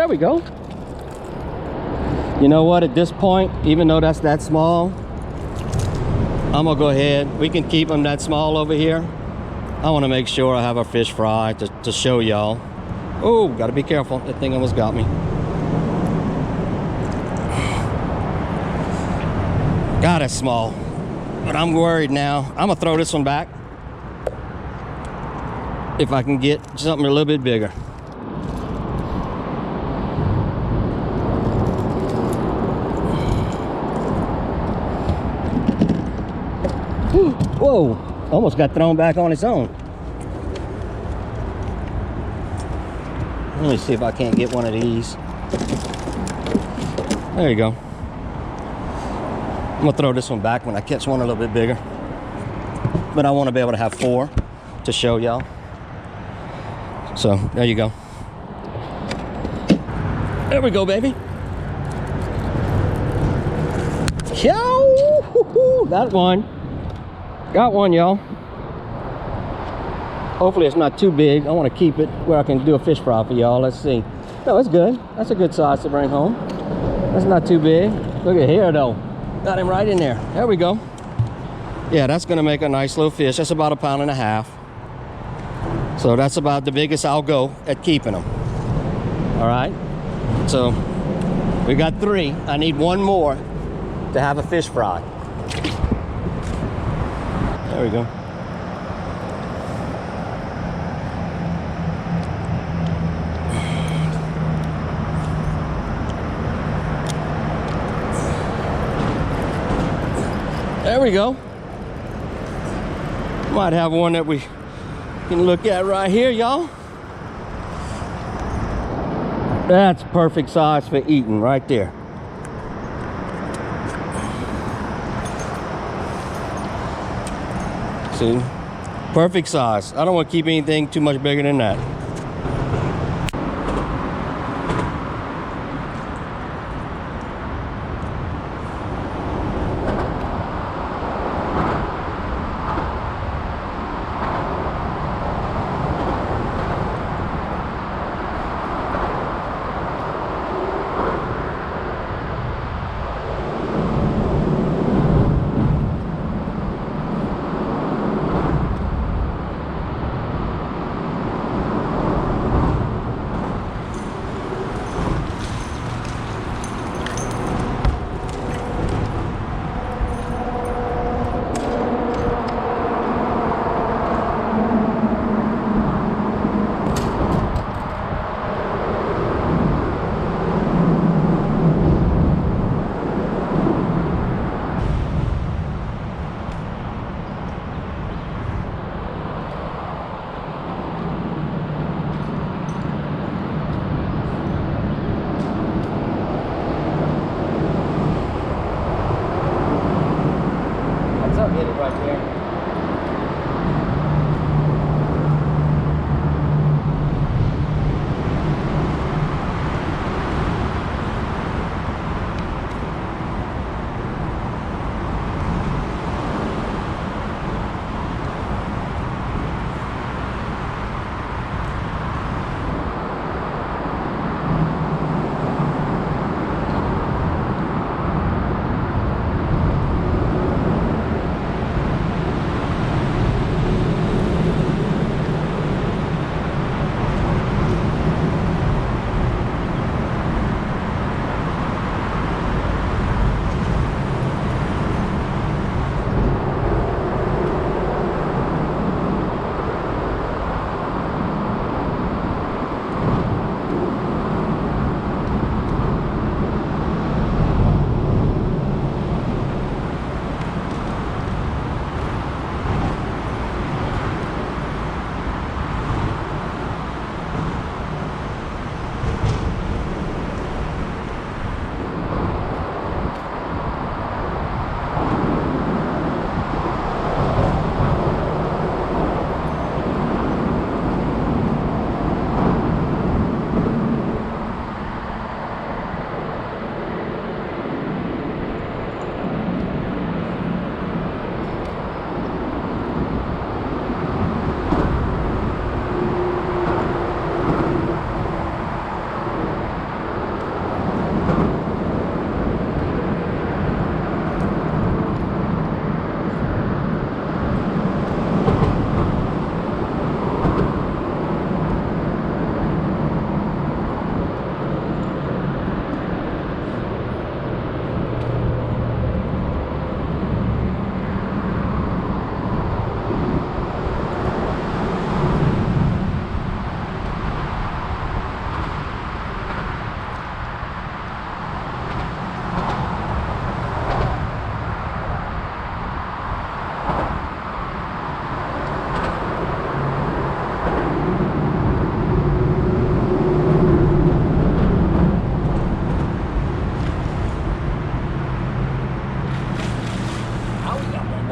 There we go. You know what, at this point, even though that's that small, I'm gonna go ahead. We can keep them that small over here. I want to make sure I have a fish fry to show y'all. Oh, gotta be careful. That thing almost got me. God, that's small. But I'm worried now. I'm gonna throw this one back. If I can get something a little bit bigger. Whoa, almost got thrown back on its own. Let me see if I can't get one of these. There you go. I'm gonna throw this one back when I catch one a little bit bigger. But I want to be able to have 4 to show y'all. So there you go. There we go, baby. Yo, got one. Got one, y'all. Hopefully it's not too big. I want to keep it where I can do a fish fry for y'all. Let's see. No, it's good. That's a good size to bring home. That's not too big. Look at here, though. Got him right in there. There we go. Yeah, that's going to make a nice little fish. That's about 1.5 pounds. So that's about the biggest I'll go at keeping them. All right. So we got 3. I need 1 more to have a fish fry. There we go. There we go. Might have one that we can look at right here, y'all. That's perfect size for eating right there. See, perfect size. I don't want to keep anything too much bigger than that. Get it right there.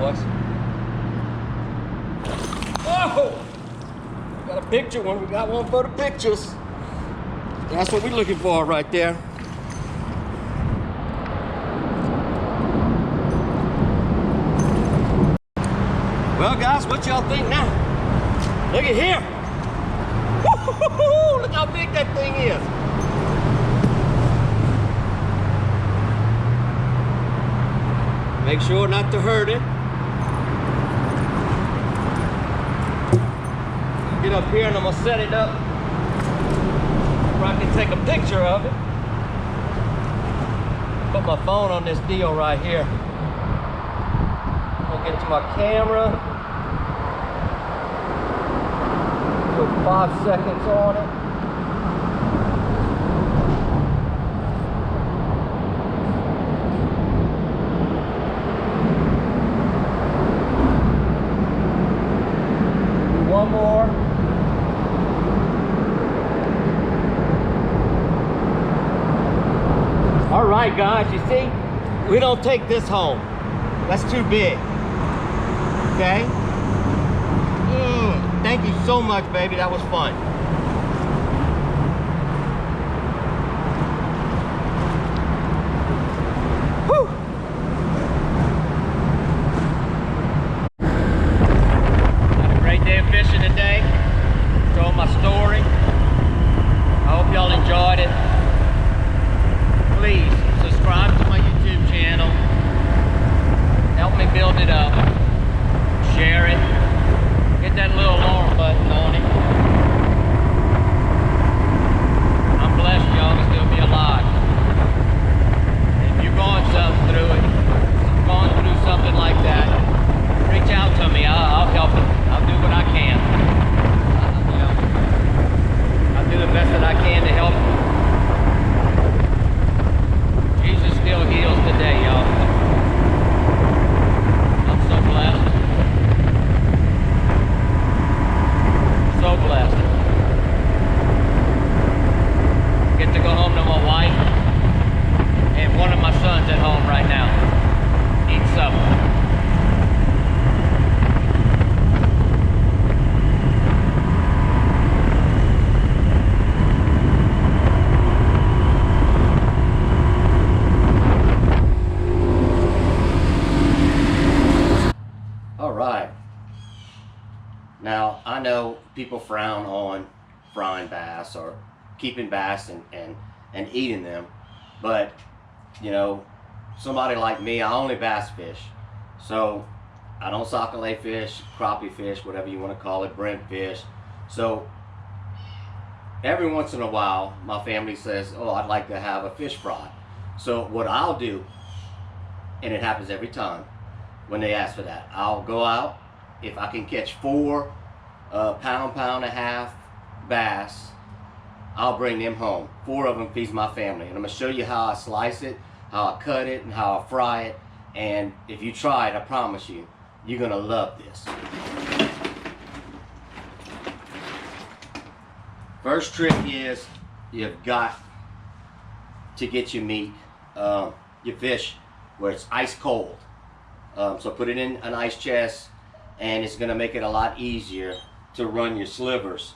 boys. Whoa! We got a picture one. We got one for the pictures. That's what we're looking for right there. Well, guys, what y'all think now? Look at here. Woo-hoo-hoo-hoo! Look how big that thing is. Make sure not to hurt it. Get up here and I'm gonna set it up where I can take a picture of it. Put my phone on this deal right here. I'll get to my camera. Put 5 seconds on it. Do one more. All right, guys, you see, we don't take this home. That's too big. Okay? Thank you so much, baby. That was fun. Whew. Had a great day of fishing today. Told my story. I hope y'all enjoyed it. Please subscribe to my YouTube channel. Help me build it up. Share it. Hit that little alarm button on it. I'm blessed, y'all, to still be alive. If you're going through it, going through something like that, reach out to me. I'll help it. I'll do what I can. I'll do the best that I can to help. Jesus still heals today, y'all. I'm so blessed. So blessed. Get to go home to my wife and one of my sons at home right now. Eat supper. All right. Now, I know people frown on frying bass or keeping bass and eating them, but, you know, somebody like me, I only bass fish. So, I don't sac-a-lait fish, crappie fish, whatever you want to call it, brent fish. So, every once in a while, my family says, oh, I'd like to have a fish fry. So, what I'll do, and it happens every time when they ask for that, I'll go out. If I can catch 4 pound and a half bass, I'll bring them home. 4 of them feeds my family. And I'm going to show you how I slice it, how I cut it, and how I fry it. And if you try it, I promise you, you're going to love this. First trick is you've got to get your meat, your fish, where it's ice cold. So put it in an ice chest, and it's going to make it a lot easier to run your slivers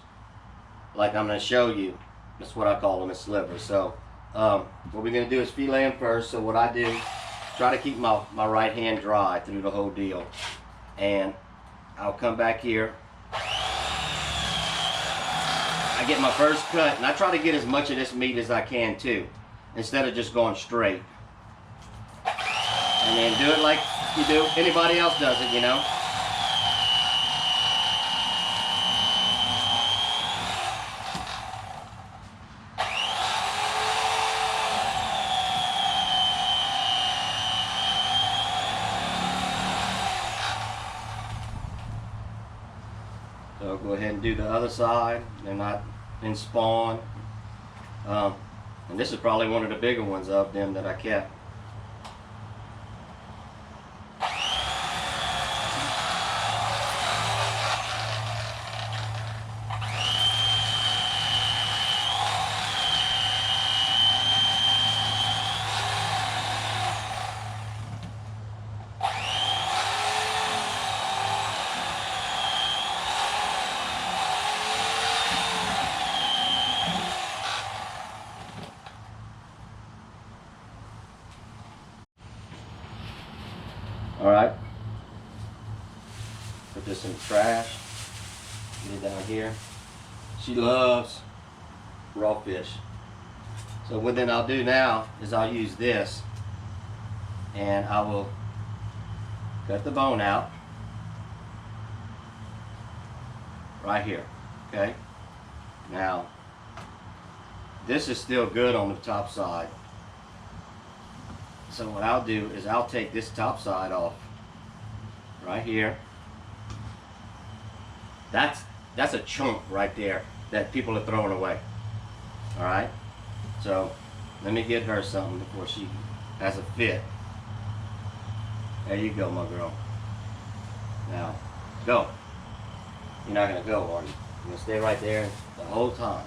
like I'm going to show you. That's what I call them, as slivers. So what we're going to do is fillet them first. So what I do, try to keep my right hand dry through the whole deal, and I'll come back here. I get my first cut, and I try to get as much of this meat as I can too, instead of just going straight. And then do it like you do anybody else does it, you know. So go ahead and do the other side. They're not in spawn. And this is probably one of the bigger ones of them that I kept. just some trash. Get it down here. She loves raw fish. So what then I'll do now is I'll use this and I will cut the bone out right here, okay? Now, this is still good on the top side. So what I'll do is I'll take this top side off right here. That's a chunk right there that people are throwing away. All right, so let me get her something before she has a fit. There you go, my girl. Now, go. You're not gonna go, are you? You're gonna stay right there the whole time.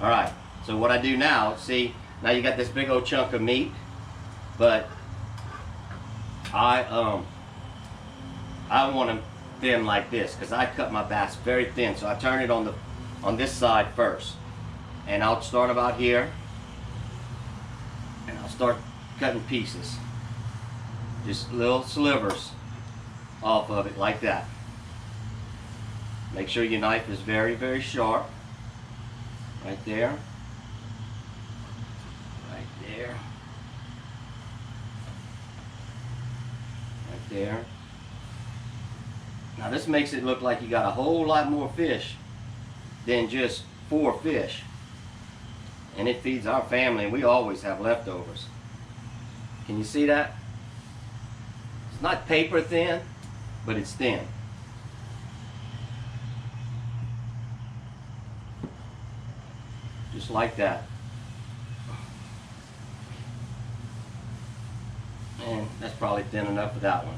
All right, so what I do now, see, now you got this big old chunk of meat, but I want them thin like this because I cut my bass very thin. So I turn it on this side first, and I'll start about here, and I'll start cutting pieces, just little slivers off of it like that. Make sure your knife is very, very sharp. Right there. Right there. Right there. Now this makes it look like you got a whole lot more fish than just 4 fish. And it feeds our family, and we always have leftovers. Can you see that? It's not paper thin, but it's thin. Just like that. And that's probably thin enough for that one.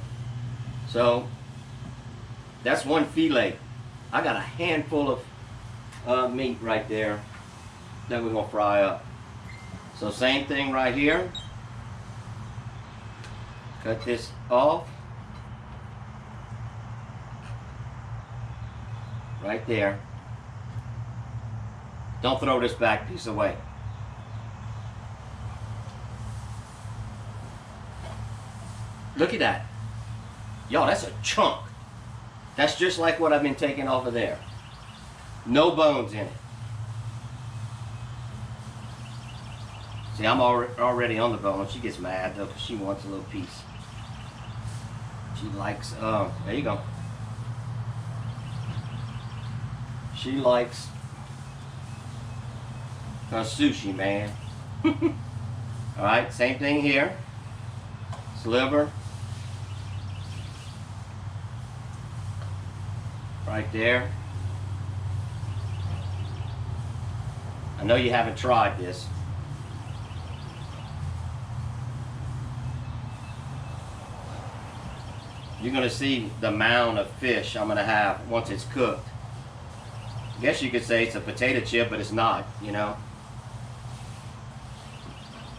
So that's one fillet. I got a handful of meat right there that we're gonna fry up. So same thing right here. Cut this off. Right there. Don't throw this back piece away. Look at that. Y'all, that's a chunk. That's just like what I've been taking off of there. No bones in it. See, I'm already on the bone. She gets mad though because she wants a little piece. She likes, there you go. She likes her sushi, man. Alright, same thing here. Sliver. Right there. I know you haven't tried this. You're going to see the mound of fish I'm going to have once it's cooked. I guess you could say it's a potato chip, but it's not, you know.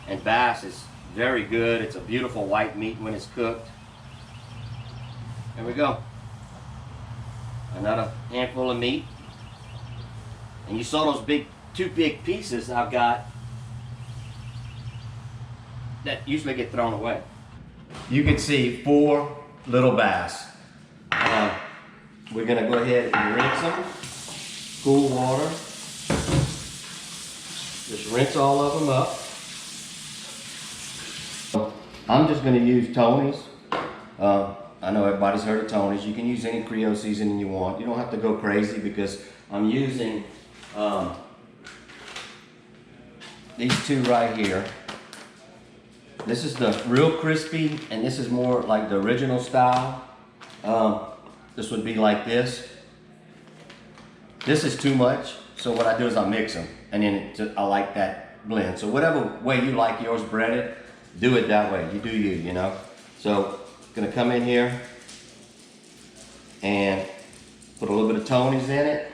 And bass is very good. It's a beautiful white meat when it's cooked. There we go. Another handful of meat. And you saw those two big pieces I've got that usually get thrown away. You can see 4 little bass. We're gonna go ahead and rinse them. Cool water. Just rinse all of them up. I'm just gonna use Tony's. I know everybody's heard of Tony's. You can use any Creole seasoning you want. You don't have to go crazy because I'm using these 2 right here. This is the real crispy, and this is more like the original style. This would be like this. This is too much, so what I do is I mix them, and then I like that blend. So whatever way you like yours breaded, do it that way. You do you, you know. So gonna come in here and put a little bit of Tony's in it.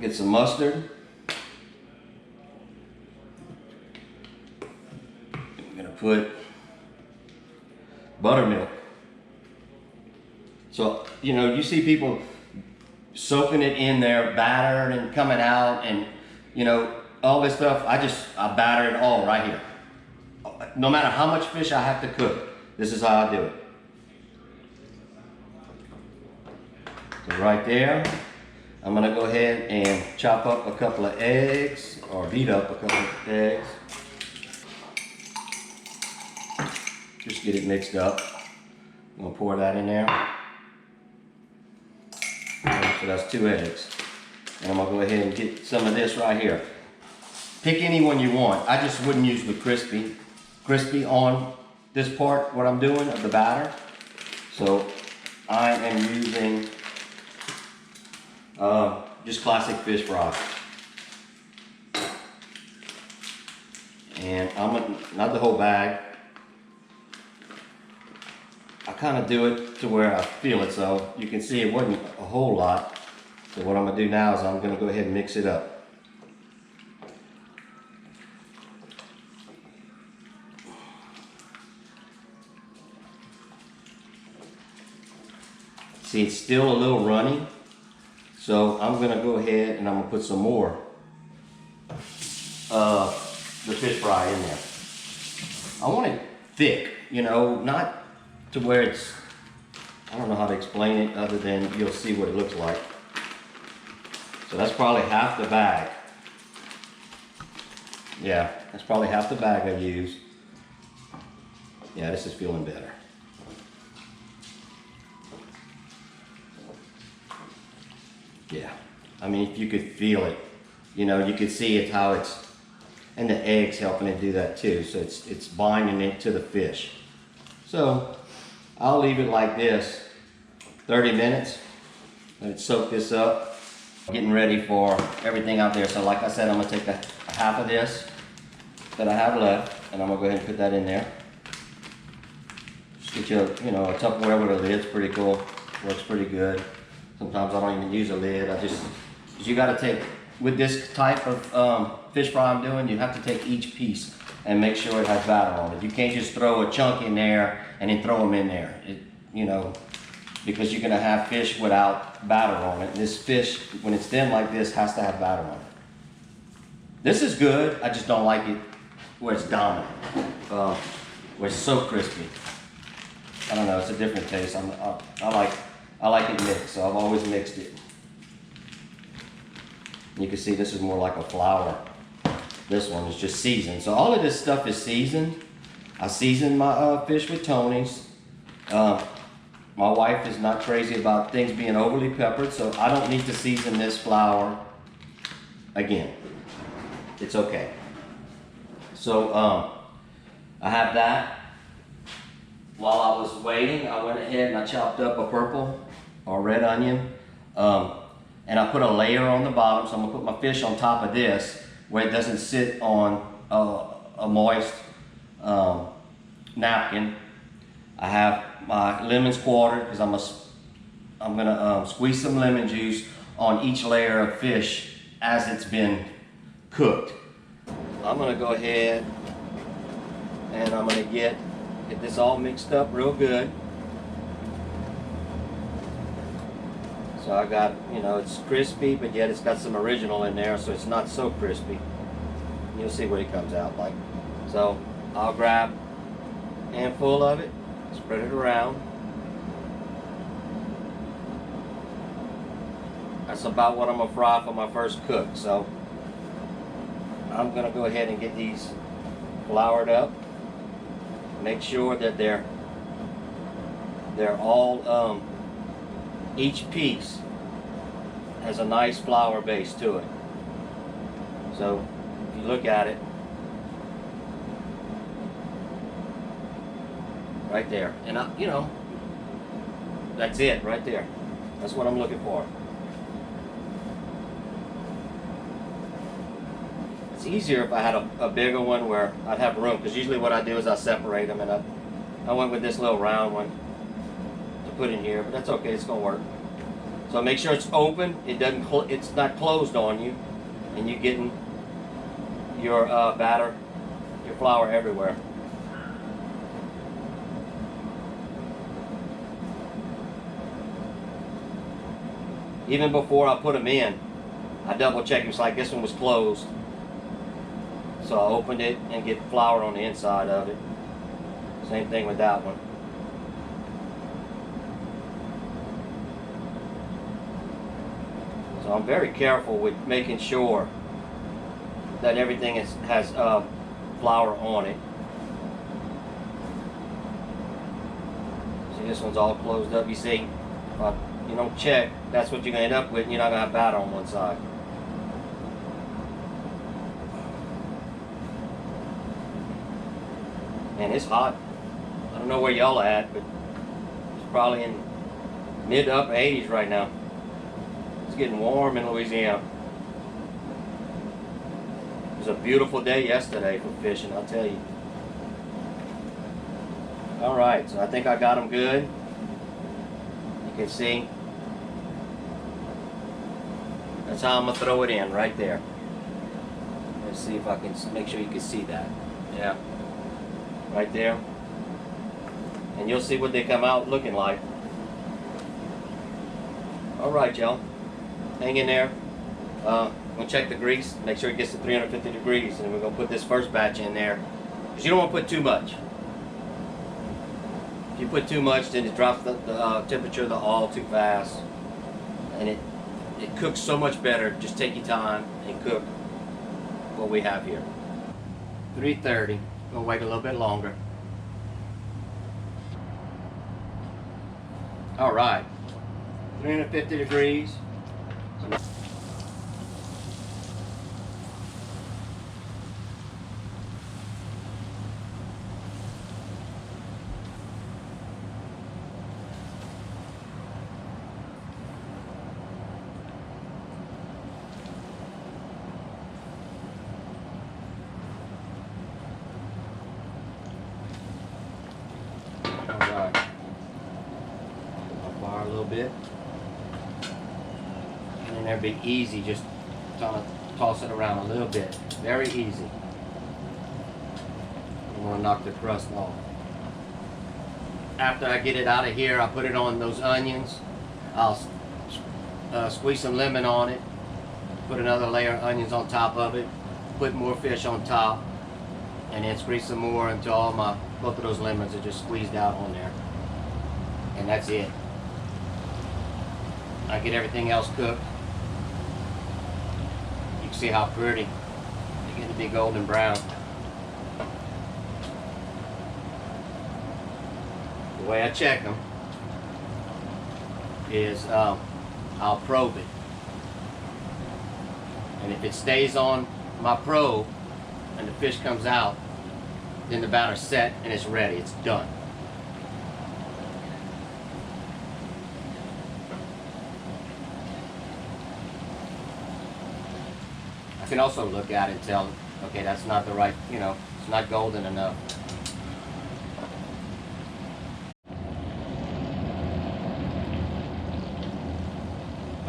Get some mustard. I'm gonna put buttermilk. So, you know, you see people soaking it in there, battered and coming out, and, you know, all this stuff. I batter it all right here. No matter how much fish I have to cook, this is how I do it. So right there, I'm gonna go ahead and chop up a couple of eggs, or beat up a couple of eggs. Just get it mixed up. I'm gonna pour that in there. So that's 2 eggs. And I'm gonna go ahead and get some of this right here. Pick any one you want. I just wouldn't use the crispy on this part, what I'm doing of the batter. So I am using just classic fish fry. And I'm gonna, not the whole bag. I kind of do it to where I feel it, so you can see it wasn't a whole lot. So what I'm gonna do now is I'm gonna go ahead and mix it up. See, it's still a little runny, so I'm gonna go ahead and I'm gonna put some more the fish fry in there. I want it thick, you know, not to where it's, I don't know how to explain it other than you'll see what it looks like. So that's probably half the bag. Yeah, that's probably half the bag I use. Yeah, this is feeling better. Yeah, I mean, if you could feel it, you know, you could see it how it's, and the eggs helping it do that too. So it's binding it to the fish. So I'll leave it like this, 30 minutes. Let it soak this up. Getting ready for everything out there. So like I said, I'm gonna take a half of this that I have left, and I'm gonna go ahead and put that in there. Just get you know, a Tupperware with a lid's pretty cool. Works pretty good. Sometimes I don't even use a lid. I just, cause you gotta take, with this type of fish fry I'm doing, you have to take each piece and make sure it has batter on it. You can't just throw a chunk in there and then throw them in there. You know, because you're gonna have fish without batter on it. And this fish, when it's thin like this, has to have batter on it. This is good, I just don't like it where it's dominant, where it's so crispy. I don't know, it's a different taste. I like it mixed, so I've always mixed it. You can see this is more like a flour. This one is just seasoned. So all of this stuff is seasoned. I season my fish with Tony's. My wife is not crazy about things being overly peppered, so I don't need to season this flour again. It's okay. So I have that. While I was waiting, I went ahead and I chopped up a purple or red onion, and I put a layer on the bottom. So I'm gonna put my fish on top of this where it doesn't sit on a moist napkin. I have my lemons quartered because I'm gonna squeeze some lemon juice on each layer of fish as it's been cooked. I'm gonna go ahead and I'm gonna get this all mixed up real good. So I got, you know, it's crispy, but yet it's got some original in there, so it's not so crispy. You'll see what it comes out like. So I'll grab a handful of it, spread it around. That's about what I'm gonna fry for my first cook. So I'm gonna go ahead and get these floured up. Make sure that they're all, each piece has a nice flour base to it. So if you look at it, right there, and you know, that's it right there. That's what I'm looking for. It's easier if I had a bigger one where I'd have room, because usually what I do is I separate them, and I went with this little round one to put in here, but that's okay, it's gonna work. So make sure it's open, it's not closed on you, and you're getting your batter, your flour everywhere. Even before I put them in, I double check. It's like this one was closed. So I opened it and get flour on the inside of it. Same thing with that one. So I'm very careful with making sure that everything has flour on it. See, this one's all closed up. You see, if you don't check, that's what you're going to end up with, and you're not going to have batter on one side. Man, it's hot. I don't know where y'all at, but it's probably in mid to upper 80s right now. It's getting warm in Louisiana. It was a beautiful day yesterday for fishing, I'll tell you. Alright, so I think I got them good. You can see. That's how I'm going to throw it in, right there. Let's see if I can make sure you can see that. Yeah. Right there. And you'll see what they come out looking like. Alright, y'all. Hang in there. We'll check the grease, make sure it gets to 350 degrees, and we're going to put this first batch in there. Because you don't want to put too much. If you put too much, then it drops the temperature of the oil too fast. And it cooks so much better. Just take your time and cook what we have here. 330. We'll wait a little bit longer. Alright. 350 degrees. Alright. I'll fire a little bit. And then that'd be easy, just kind of toss it around a little bit. Very easy. I want to knock the crust off. After I get it out of here, I put it on those onions. I'll squeeze some lemon on it. Put another layer of onions on top of it. Put more fish on top. And then squeeze some more until both of those lemons are just squeezed out on there. And that's it. I get everything else cooked. You can see how pretty. They get to be golden brown. The way I check them is I'll probe it. And if it stays on my probe and the fish comes out, then the batter's set and it's ready. It's done. I can also look at it and tell, okay, that's not the right, it's not golden enough.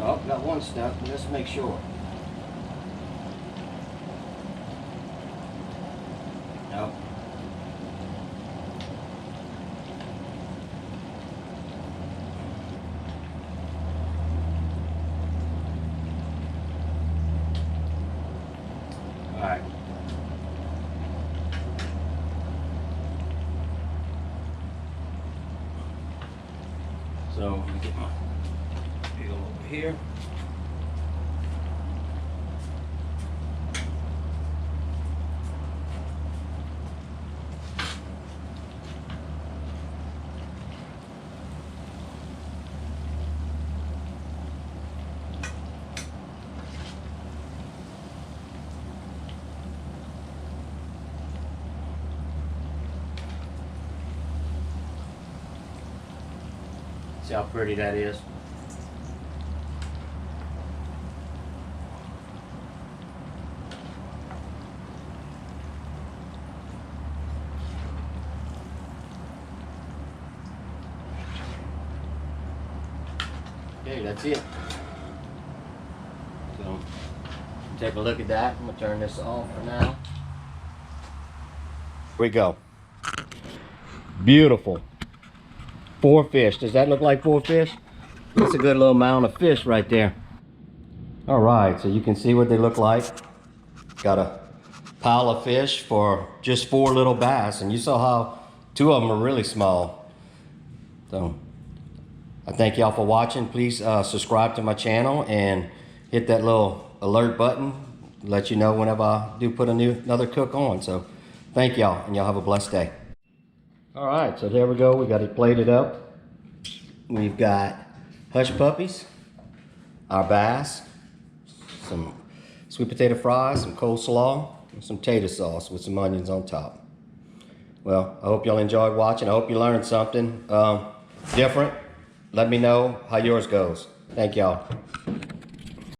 Oh, got one stuck. Let's make sure. Nope. Alright. So, let me get my peel over here. See how pretty that is? Okay, that's it. So, take a look at that. I'm going to turn this off for now. Here we go. Beautiful. 4 fish. Does that look like 4 fish? That's a good little amount of fish right there. Alright, so you can see what they look like. Got a pile of fish for just 4 little bass, and you saw how 2 of them are really small. So I thank y'all for watching. Please subscribe to my channel, and hit that little alert button, let you know whenever I do put another cook on. So thank y'all, and y'all have a blessed day. All right, so there we go. We got it plated up. We've got hush puppies, our bass, some sweet potato fries, some coleslaw, and some tater sauce with some onions on top. Well, I hope y'all enjoyed watching. I hope you learned something different. Let me know how yours goes. Thank y'all.